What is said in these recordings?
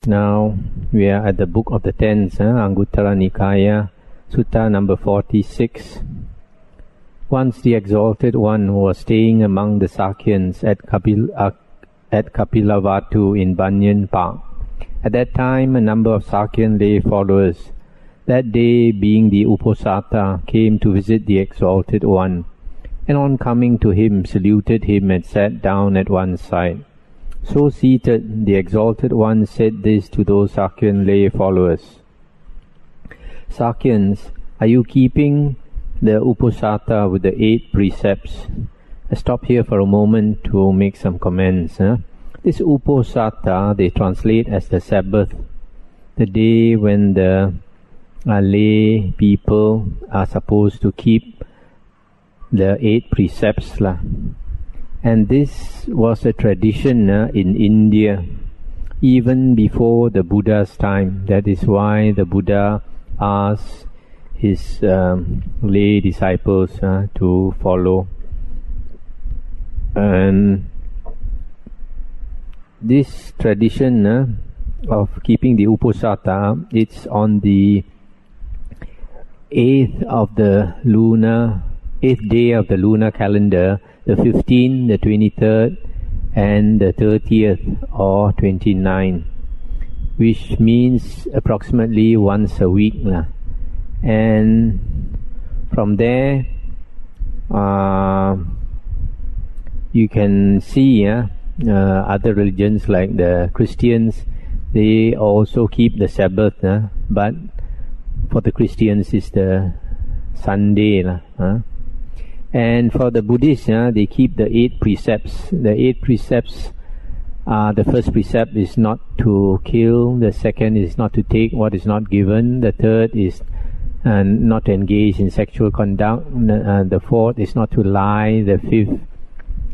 Now we are at the book of the Tens, Anguttara Nikaya, Sutta number 46. Once the Exalted One was staying among the Sakyans at Kapilavatthu in Banyan Park. At that time, a number of Sakyan lay followers, that day being the Uposatha, came to visit the Exalted One, and on coming to him, saluted him and sat down at one side. So seated, the Exalted One said this to those Sakyan lay followers: Sakyans, are you keeping the Uposatha with the 8 precepts? I stop here for a moment to make some comments. This Uposatha they translate as the Sabbath, the day when the lay people are supposed to keep the 8 precepts. And this was a tradition in India even before the Buddha's time. That is why the Buddha asked his lay disciples to follow. And this tradition of keeping the Uposatha, it's on the 8th day of the lunar calendar, the 15th, the 23rd, and the 30th or 29th, which means approximately once a week. And from there, you can see other religions like the Christians, they also keep the Sabbath, but for the Christians it's the Sunday. And for the Buddhists, they keep the 8 precepts. The 8 precepts, the first precept is not to kill, the second is not to take what is not given, the third is not to engage in sexual conduct, the fourth is not to lie, the fifth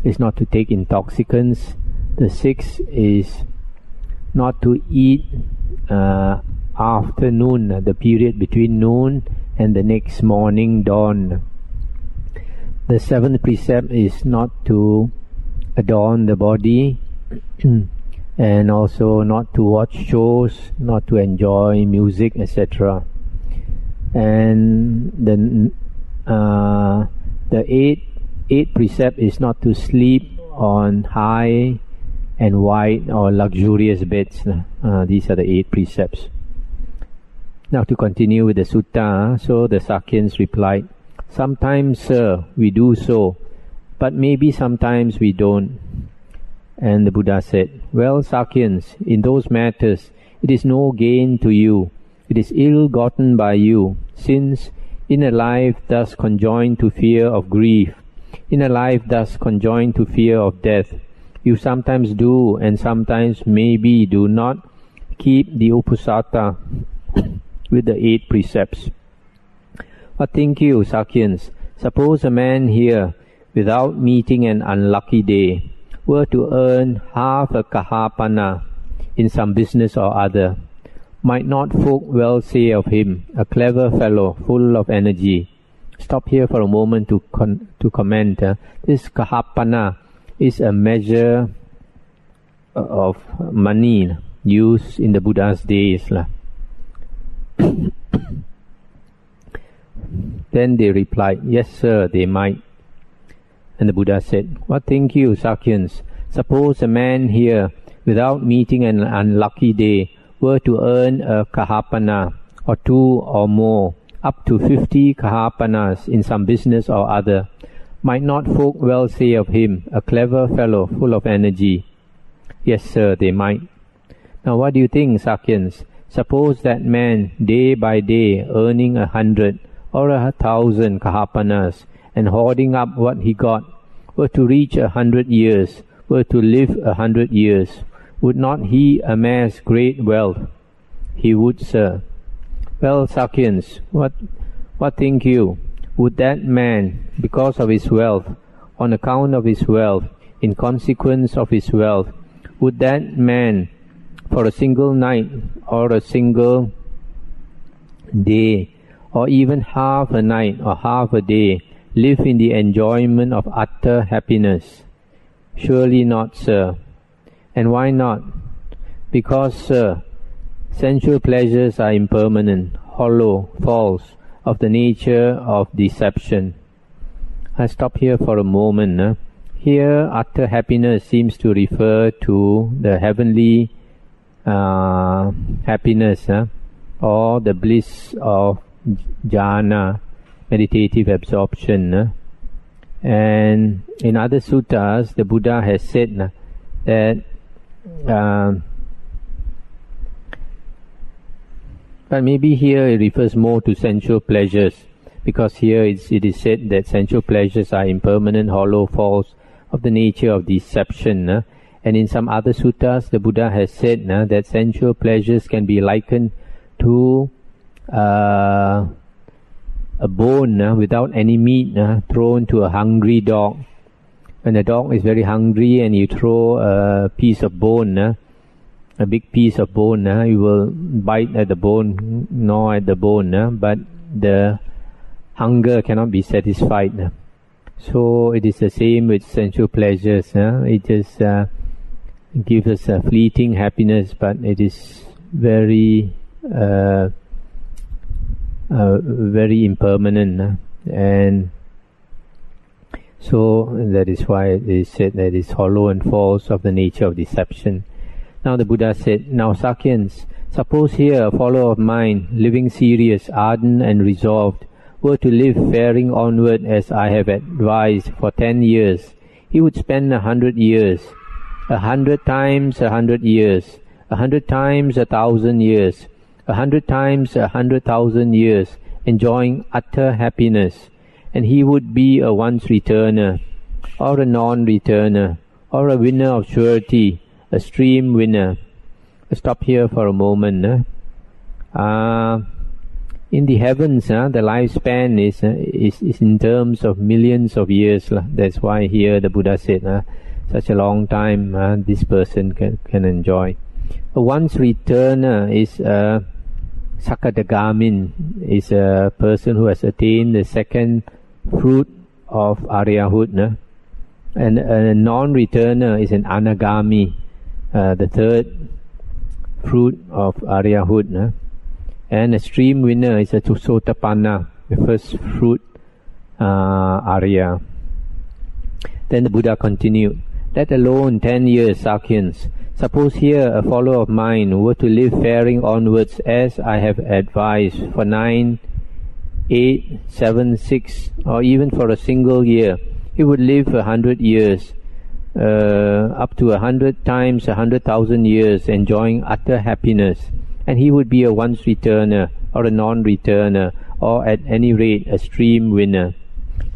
is not to take intoxicants, the sixth is not to eat afternoon, the period between noon and the next morning dawn. The 7th precept is not to adorn the body and also not to watch shows, not to enjoy music, etc. And the 8th precept is not to sleep on high and wide or luxurious beds. These are the 8 precepts. Now to continue with the sutta, so the Sakyans replied, Sometimes, sir, we do so, but maybe sometimes we don't. And the Buddha said, Well, Sakyans, in those matters, it is no gain to you. It is ill-gotten by you, since in a life thus conjoined to fear of grief, in a life thus conjoined to fear of death, you sometimes do and sometimes maybe do not keep the Uposatha with the 8 precepts. What think you, Sakyans? Suppose a man here, without meeting an unlucky day, were to earn half a kahapana in some business or other. Might not folk well say of him, a clever fellow, full of energy? Stop here for a moment to comment. This kahapana is a measure of money used in the Buddha's days. Then they replied, Yes, sir, they might. And the Buddha said, What think you, Sakyans? Suppose a man here, without meeting an unlucky day, were to earn a kahapana, or 2 or more, up to 50 kahapanas in some business or other. Might not folk well say of him, a clever fellow, full of energy? Yes, sir, they might. Now what do you think, Sakyans? Suppose that man, day by day, earning 100 or 1,000 kahapanas, and hoarding up what he got, were to reach 100 years, were to live 100 years, would not he amass great wealth? He would, sir. Well, Sakyans, what think you? Would that man, because of his wealth, on account of his wealth, in consequence of his wealth, would that man, for a single night or a single day, or even half a night or half a day, live in the enjoyment of utter happiness? Surely not, sir. And why not? Because, sir, sensual pleasures are impermanent, hollow, false, of the nature of deception. I stop here for a moment. Here, utter happiness seems to refer to the heavenly happiness or the bliss of jhana, meditative absorption. And in other suttas, the Buddha has said that but maybe here it refers more to sensual pleasures, because here it is said that sensual pleasures are impermanent, hollow, false, of the nature of deception. And in some other suttas, the Buddha has said that sensual pleasures can be likened to a bone without any meat thrown to a hungry dog. When the dog is very hungry and you throw a piece of bone, a big piece of bone, you will bite at the bone, gnaw at the bone, but the hunger cannot be satisfied. So it is the same with sensual pleasures. It just gives us a fleeting happiness, but it is very very impermanent, and so that is why it is said that it is hollow and false, of the nature of deception. Now the Buddha said, now Sakyans, suppose here a follower of mine, living serious, ardent and resolved, were to live faring onward as I have advised for 10 years, he would spend 100 years, 100 times 100 years, 100 times 1,000 years, 100 times 100,000 years, enjoying utter happiness, and he would be a once returner, or a non-returner, or a winner of surety, a stream winner. I'll stop here for a moment. In the heavens, the lifespan is in terms of millions of years. That's why here the Buddha said, such a long time this person can enjoy. A once returner is a Sakadagamin, is a person who has attained the second fruit of Aryahood. And a non-returner is an Anagami, the third fruit of Aryahood. And a stream winner is a Sotapanna, the first fruit Arya. Then the Buddha continued, let alone 10 years, Sakyans. Suppose here a follower of mine were to live faring onwards as I have advised for 9, 8, 7, 6, or even for a single year. He would live 100 years, up to 100 times 100,000 years, enjoying utter happiness. And he would be a once returner, or a non-returner, or at any rate a stream winner.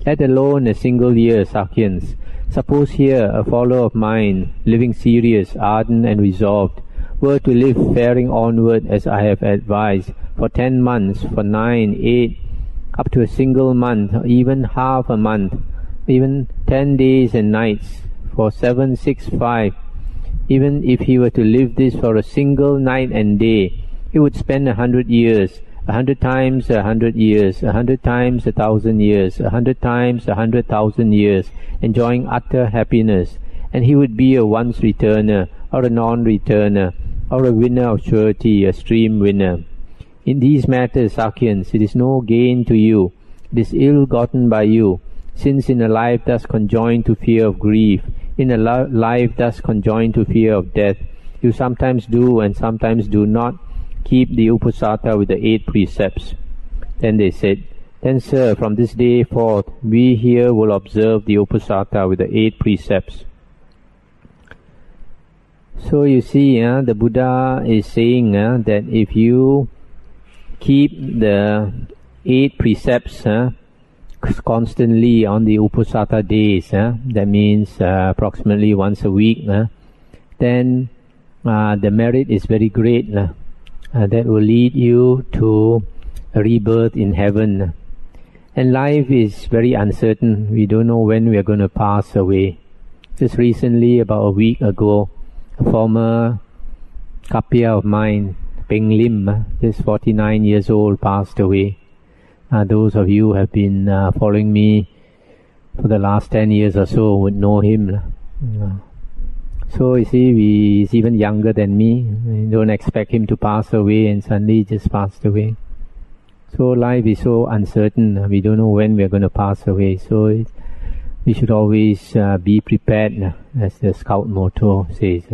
Let alone a single year, Sakyans. Suppose here a follower of mine, living serious, ardent and resolved, were to live faring onward as I have advised, for 10 months, for 9, 8, up to a single month, or even half a month, even 10 days and nights, for 7, 6, 5, even if he were to live this for a single night and day, he would spend 100 years, 100 times 100 years, 100 times 1,000 years, 100 times 100,000 years, enjoying utter happiness, and he would be a once returner, or a non-returner, or a winner of surety, a stream winner. In these matters, Sakyans, it is no gain to you, it is ill gotten by you, since in a life thus conjoined to fear of grief, in a life thus conjoined to fear of death, you sometimes do and sometimes do not keep the Uposatha with the 8 precepts. Then they said, then sir, from this day forth, we here will observe the Uposatha with the 8 precepts. So you see, the Buddha is saying that if you keep the 8 precepts constantly on the Uposatha days, that means approximately once a week, then the merit is very great. That will lead you to a rebirth in heaven. And life is very uncertain. We don't know when we are going to pass away. Just recently, about a week ago, a former kapya of mine, Peng Lim, just 49 years old, passed away. Those of you who have been following me for the last 10 years or so would know him. So you see, he's even younger than me. I don't expect him to pass away and suddenly just passed away. So life is so uncertain. We don't know when we're going to pass away. So we should always be prepared, as the Scout motto says.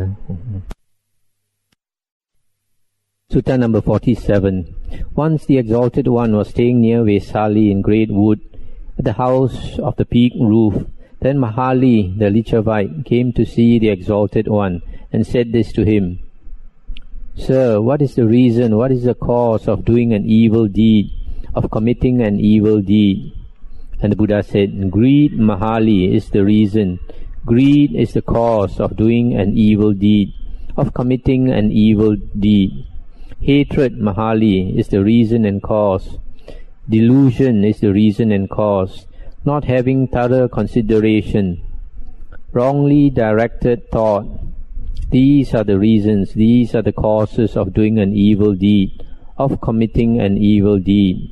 Sutta number 47. Once the Exalted One was staying near Vesali in great wood, at the house of the peak roof. Then Mahali, the Lichavite, came to see the Exalted One, and said this to him: Sir, what is the reason, what is the cause of doing an evil deed, of committing an evil deed? And the Buddha said, Greed, Mahali, is the reason. Greed is the cause of doing an evil deed, of committing an evil deed. Hatred, Mahali, is the reason and cause. Delusion is the reason and cause. Not having thorough consideration. Wrongly directed thought. These are the reasons, these are the causes of doing an evil deed, of committing an evil deed.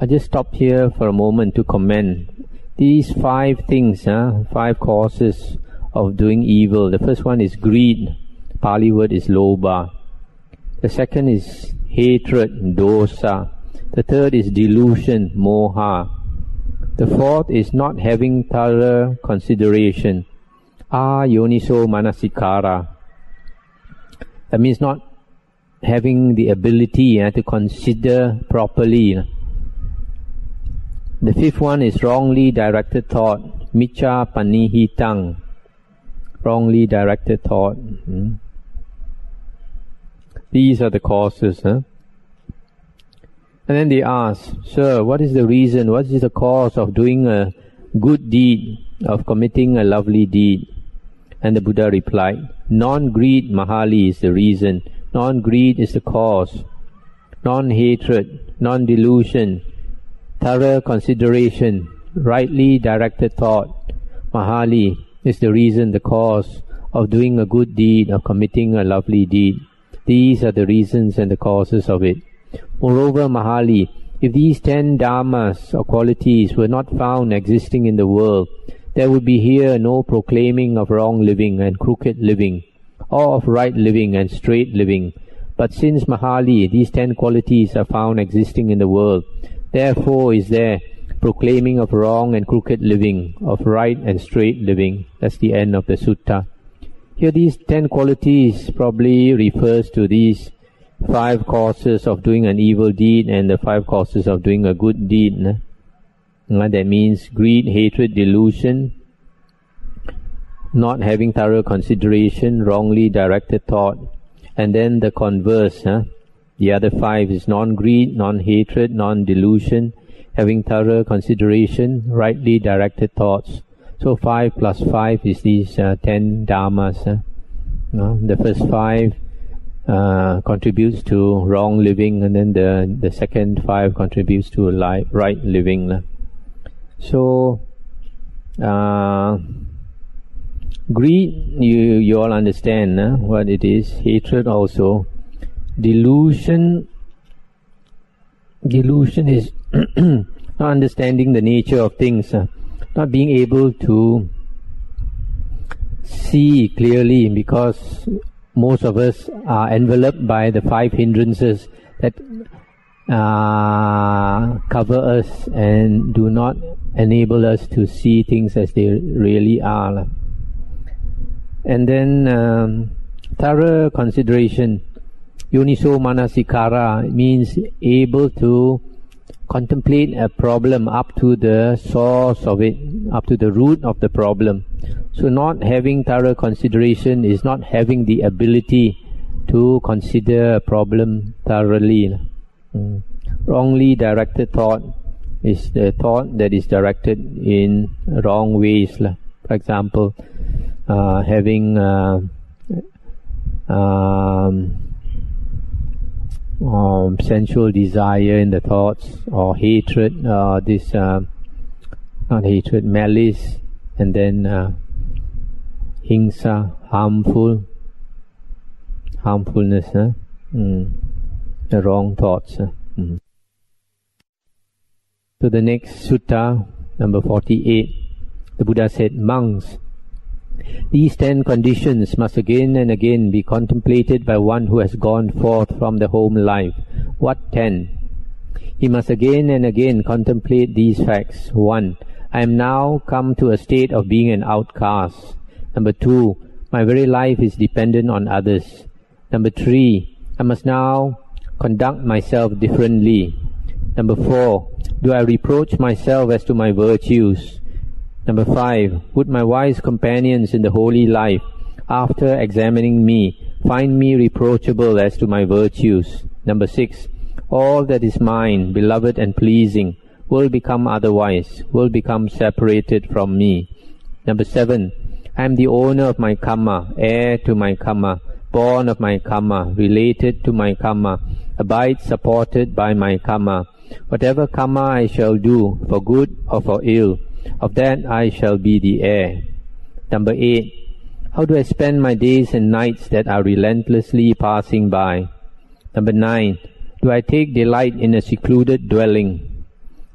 I just stop here for a moment to comment. These 5 things, 5 causes of doing evil. The first one is greed. Pali word is lobha. The second is hatred, dosa. The third is delusion, moha. The fourth is not having thorough consideration, ayoniso manasikara. That means not having the ability to consider properly. The fifth one is wrongly directed thought, miccha panihitang. Wrongly directed thought. These are the causes. And then they ask, Sir, what is the reason, what is the cause of doing a good deed, of committing a lovely deed? And the Buddha replied, Non-greed, Mahali, is the reason. Non-greed is the cause. Non-hatred, non-delusion, thorough consideration, rightly directed thought, Mahali, is the reason, the cause of doing a good deed, of committing a lovely deed. These are the reasons and the causes of it. Moreover, Mahali, if these 10 dharmas or qualities were not found existing in the world, there would be here no proclaiming of wrong living and crooked living, or of right living and straight living. But since, Mahali, these 10 qualities are found existing in the world, therefore is there proclaiming of wrong and crooked living, of right and straight living. That's the end of the sutta. Here these 10 qualities probably refers to these 5 causes of doing an evil deed and the 5 causes of doing a good deed. That means greed, hatred, delusion, not having thorough consideration, wrongly directed thought. And then the converse, the other 5 is non-greed, non-hatred, non-delusion, having thorough consideration, rightly directed thoughts. So 5 plus 5 is these 10 dharmas. The first 5 contributes to wrong living, and then the second 5 contributes to right living. So greed, you all understand what it is. Hatred also. Delusion is not understanding the nature of things, not being able to see clearly, because most of us are enveloped by the 5 hindrances that cover us and do not enable us to see things as they really are. And then thorough consideration, yoniso manasikara, means able to contemplate a problem up to the source of it, up to the root of the problem. So not having thorough consideration is not having the ability to consider a problem thoroughly. Wrongly directed thought is the thought that is directed in wrong ways. For example, having sensual desire in the thoughts, or hatred, not hatred, malice, and then hingsa, harmfulness, the wrong thoughts. So the next sutta, number 48, the Buddha said, Monks, These 10 conditions must again and again be contemplated by one who has gone forth from the home life. What 10? He must again and again contemplate these facts. 1. I am now come to a state of being an outcast. Number 2. My very life is dependent on others. Number 3. I must now conduct myself differently. Number 4. Do I reproach myself as to my virtues? Number 5. Would my wise companions in the holy life, after examining me, find me reproachable as to my virtues? Number 6. All that is mine, beloved and pleasing, will become otherwise, will become separated from me. Number 7. I am the owner of my karma, heir to my karma, born of my karma, related to my karma, abide supported by my karma. Whatever karma I shall do, for good or for ill, of that I shall be the heir. Number 8. How do I spend my days and nights that are relentlessly passing by? Number 9. Do I take delight in a secluded dwelling?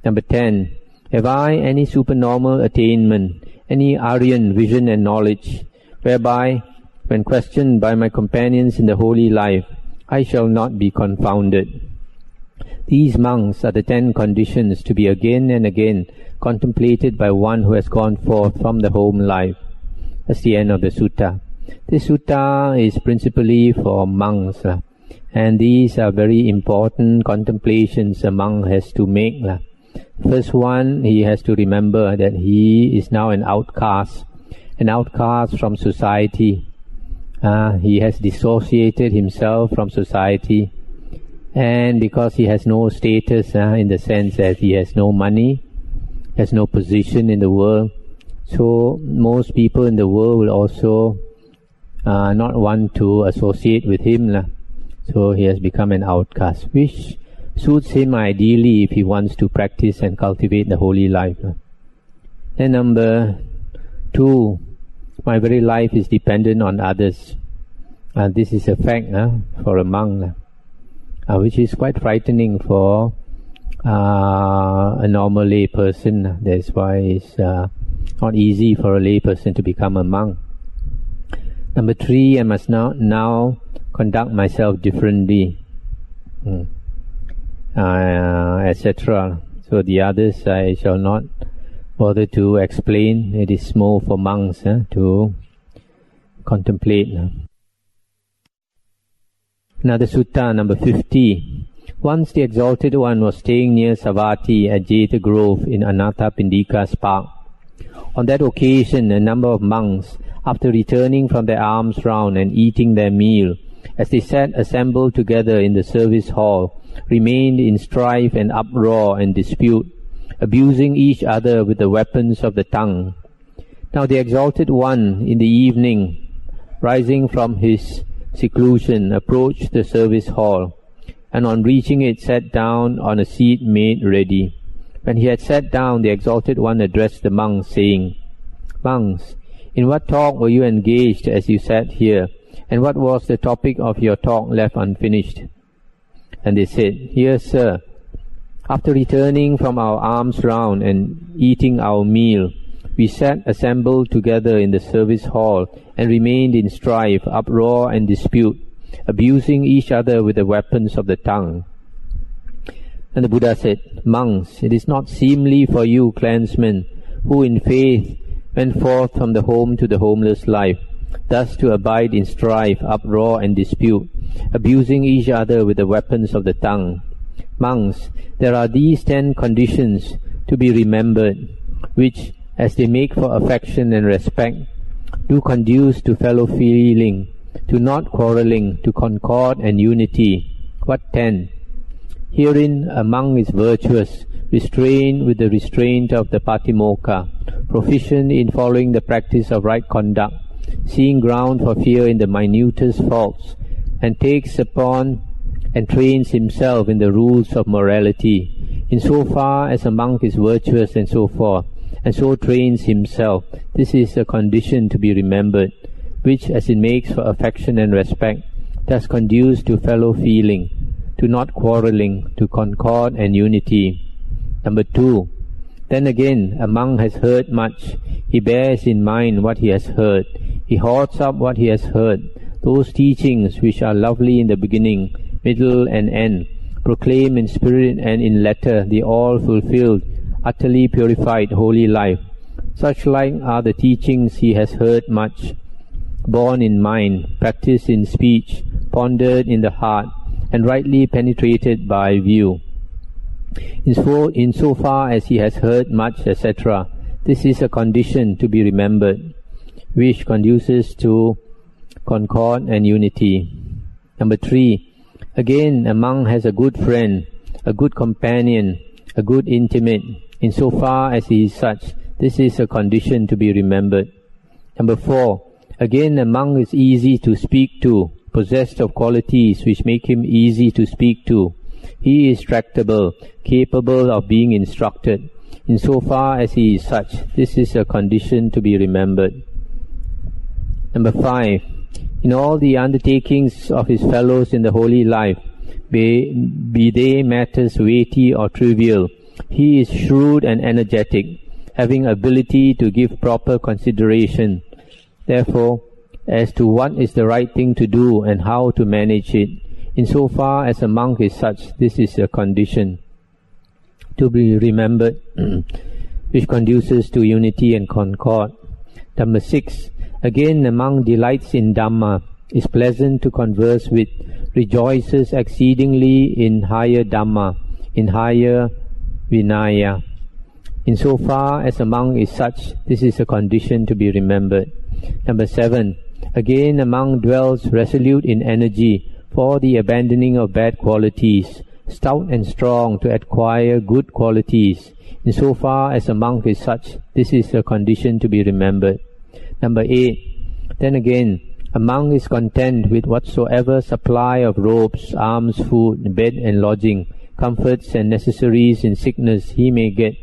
Number 10. Have I any supernormal attainment, any Aryan vision and knowledge, whereby, when questioned by my companions in the holy life, I shall not be confounded? These monks are the 10 conditions to be again and again contemplated by one who has gone forth from the home life. That's the end of the sutta. This sutta is principally for monks, and these are very important contemplations a monk has to make. First one, he has to remember that he is now an outcast from society. He has dissociated himself from society, and because he has no status, in the sense that he has no money, has no position in the world, so most people in the world will also not want to associate with him. So he has become an outcast, which suits him ideally if he wants to practice and cultivate the holy life. Then number 2, my very life is dependent on others. This is a fact for a monk, which is quite frightening for a normal lay person. That's why it's not easy for a lay person to become a monk. Number 3, I must now conduct myself differently, etc. So the others I shall not bother to explain. It is more for monks to contemplate. Another sutta, number 50. Once the Exalted One was staying near Savatthi at Jeta Grove in Anathapindika's park. On that occasion, a number of monks, after returning from their alms round and eating their meal, as they sat assembled together in the service hall, remained in strife and uproar and dispute, abusing each other with the weapons of the tongue. Now the Exalted One, in the evening, rising from his seclusion, approached the service hall, and on reaching it sat down on a seat made ready. When he had sat down, the Exalted One addressed the monks, saying, Monks, in what talk were you engaged as you sat here, and what was the topic of your talk left unfinished? And they said, Here, sir, after returning from our alms round and eating our meal, we sat assembled together in the service hall and remained in strife, uproar and dispute, abusing each other with the weapons of the tongue. And the Buddha said, Monks, it is not seemly for you, clansmen, who in faith went forth from the home to the homeless life, thus to abide in strife, uproar and dispute, abusing each other with the weapons of the tongue. Monks, there are these 10 conditions to be remembered, which, as they make for affection and respect, do conduce to fellow feeling, to not quarrelling, to concord and unity. What 10? Herein a monk is virtuous, restrained with the restraint of the Patimokkha, proficient in following the practice of right conduct, seeing ground for fear in the minutest faults, and takes upon and trains himself in the rules of morality, in so far as a monk is virtuous and so forth, and so trains himself. This is a condition to be remembered, which, as it makes for affection and respect, does conduce to fellow feeling, to not quarrelling, to concord and unity. Number 2, Then again, a monk has heard much. He bears in mind what he has heard. He hoards up what he has heard. Those teachings which are lovely in the beginning, middle and end, proclaim in spirit and in letter the all-fulfilled, utterly purified holy life. Such like are the teachings he has heard much, borne in mind, practiced in speech, pondered in the heart, and rightly penetrated by view. In so far as he has heard much, etc., this is a condition to be remembered, which conduces to concord and unity. Number 3. Again, a monk has a good friend, a good companion, a good intimate. In so far as he is such, this is a condition to be remembered. Number 4. Again, a monk is easy to speak to, possessed of qualities which make him easy to speak to. He is tractable, capable of being instructed. In so far as he is such, this is a condition to be remembered. Number 5. In all the undertakings of his fellows in the holy life, be they matters weighty or trivial, he is shrewd and energetic, having ability to give proper consideration. Therefore, as to what is the right thing to do and how to manage it, in so far as a monk is such, this is a condition to be remembered, which conduces to unity and concord. Number 6. Again, a monk delights in Dhamma, is pleasant to converse with, rejoices exceedingly in higher Dhamma, in higher Vinaya. In so far as a monk is such, this is a condition to be remembered. Number 7. Again, a monk dwells resolute in energy for the abandoning of bad qualities, stout and strong to acquire good qualities. In so far as a monk is such, this is a condition to be remembered. Number 8. Then again, a monk is content with whatsoever supply of robes, arms, food, bed and lodging, comforts and necessaries in sickness he may get.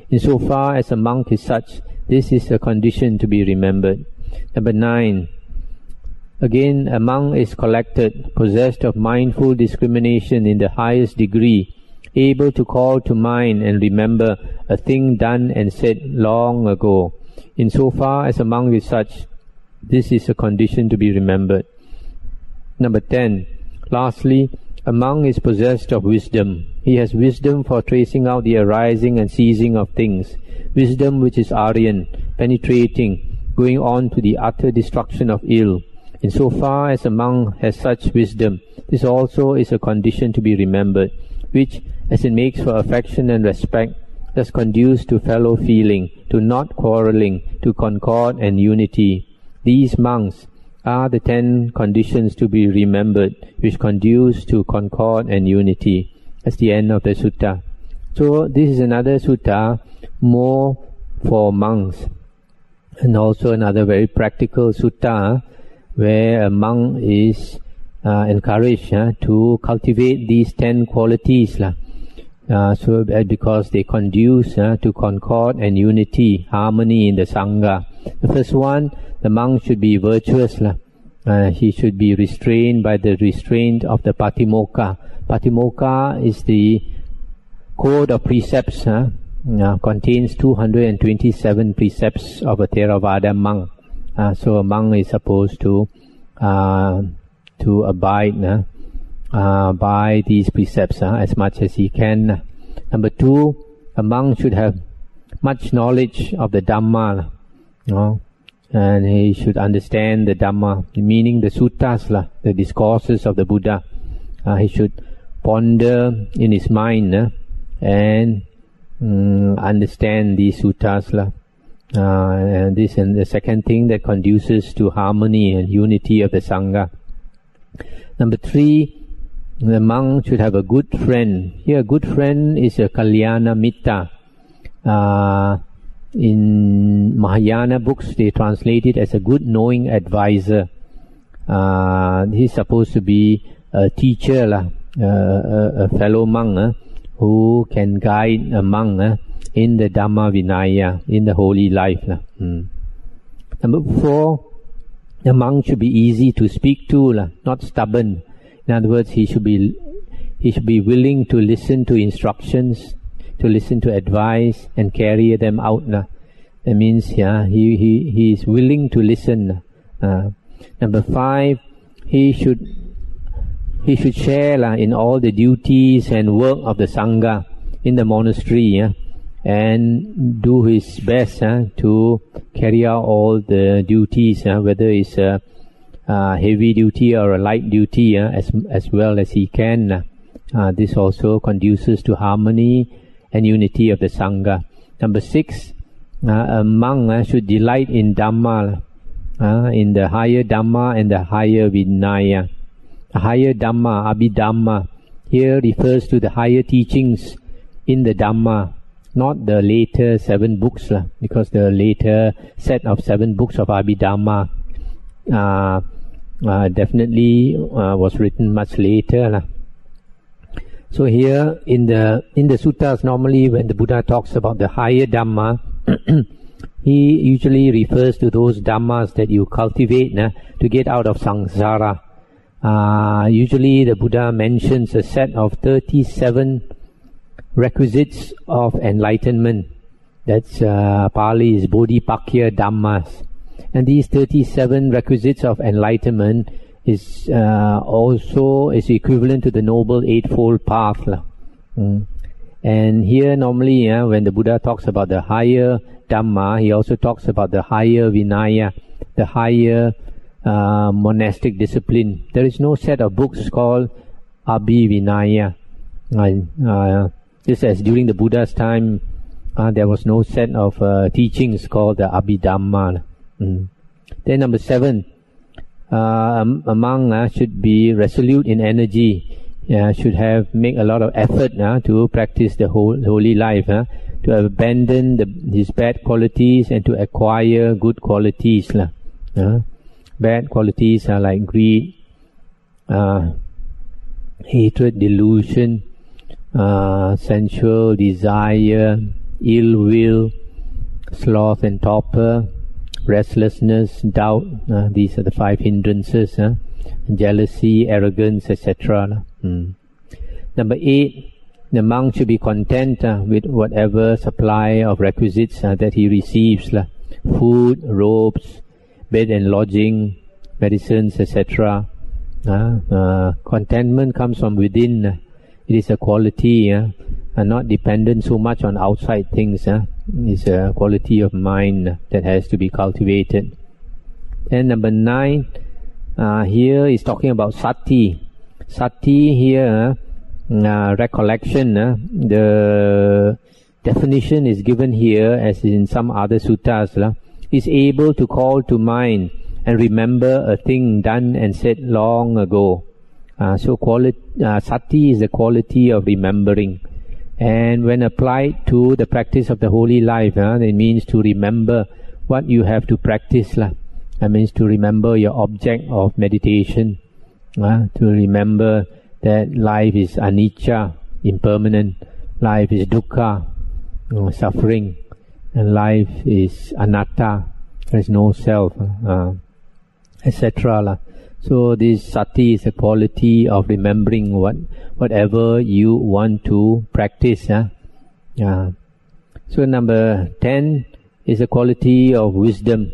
In so far as a monk is such, this is a condition to be remembered. Number 9. Again, a monk is collected, possessed of mindful discrimination in the highest degree, able to call to mind and remember a thing done and said long ago. In so far as a monk is such, this is a condition to be remembered. Number 10. Lastly, a monk is possessed of wisdom. He has wisdom for tracing out the arising and ceasing of things, wisdom which is Aryan, penetrating, going on to the utter destruction of ill. In so far as a monk has such wisdom, this also is a condition to be remembered, which, as it makes for affection and respect, does conduce to fellow feeling, to not quarrelling, to concord and unity. These monks are the 10 conditions to be remembered, which conduce to concord and unity. That's the end of the sutta. So this is another sutta more for monks, and also another very practical sutta where a monk is encouraged to cultivate these 10 qualities. Because they conduce to concord and unity, harmony in the Sangha. The first one, the monk should be virtuous. He should be restrained by the restraint of the Patimokkha. Patimokkha is the code of precepts, contains 227 precepts of a Theravada monk. So a monk is supposed to abide by these precepts as much as he can. Number 2, a monk should have much knowledge of the Dhamma, and he should understand the Dhamma, meaning the suttas, the discourses of the Buddha. He should ponder in his mind and understand these suttas. And this and the second thing that conduces to harmony and unity of the Sangha. Number 3, the monk should have a good friend. Here, a good friend is a Kalyana Mitta. In Mahayana books, they translate it as a good knowing advisor. He's supposed to be a teacher, a fellow monk who can guide a monk in the Dhamma Vinaya, in the holy life. Number 4, the monk should be easy to speak to, not stubborn. In other words, he should be willing to listen to instructions, to listen to advice and carry them out. That means he is willing to listen. Number 5, he should share in all the duties and work of the Sangha in the monastery, and do his best to carry out all the duties, whether it's a heavy duty or a light duty, as well as he can. This also conduces to harmony and unity of the Sangha. Number 6, a monk should delight in Dhamma, in the higher Dhamma and the higher Vinaya. Higher Dhamma, Abhidhamma, here refers to the higher teachings in the Dhamma, not the later 7 books, because the later set of 7 books of Abhidhamma definitely was written much later. So here in the suttas, normally when the Buddha talks about the higher Dhamma, he usually refers to those Dhammas that you cultivate to get out of samsara. Usually the Buddha mentions a set of 37 requisites of enlightenment. That's Pali is Bodhipakya Dhammas. And these 37 requisites of enlightenment is also equivalent to the Noble Eightfold Path. And here normally when the Buddha talks about the higher Dhamma, he also talks about the higher Vinaya, the higher monastic discipline. There is no set of books called Abhivinaya. Just as during the Buddha's time, there was no set of teachings called the Abhidhamma. Then number 7, a monk should be resolute in energy, should make a lot of effort to practice the holy life, to abandon his bad qualities and to acquire good qualities. Bad qualities are like greed, hatred, delusion, sensual desire, ill will, sloth and torpor, restlessness, doubt. These are the 5 hindrances. Jealousy, arrogance, etc. Number 8, the monk should be content with whatever supply of requisites that he receives. Food, robes, bed and lodging, medicines, etc. Contentment comes from within. It is a quality, and not dependent so much on outside things. It's a quality of mind that has to be cultivated. And number 9, here is talking about sati. Sati here, recollection. The definition is given here as in some other suttas. Is able to call to mind and remember a thing done and said long ago. So sati is the quality of remembering. And when applied to the practice of the holy life, it means to remember what you have to practice. That means to remember your object of meditation, to remember that life is anicca, impermanent, life is dukkha, suffering, and life is anatta, there is no self, etc. So this sati is a quality of remembering whatever you want to practice. So number 10 is a quality of wisdom.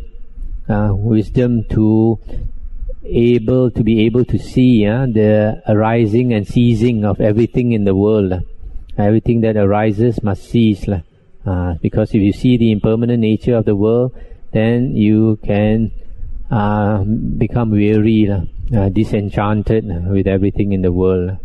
Wisdom to be able to see the arising and ceasing of everything in the world. Everything that arises must cease. Because if you see the impermanent nature of the world, then you can become weary, disenchanted with everything in the world.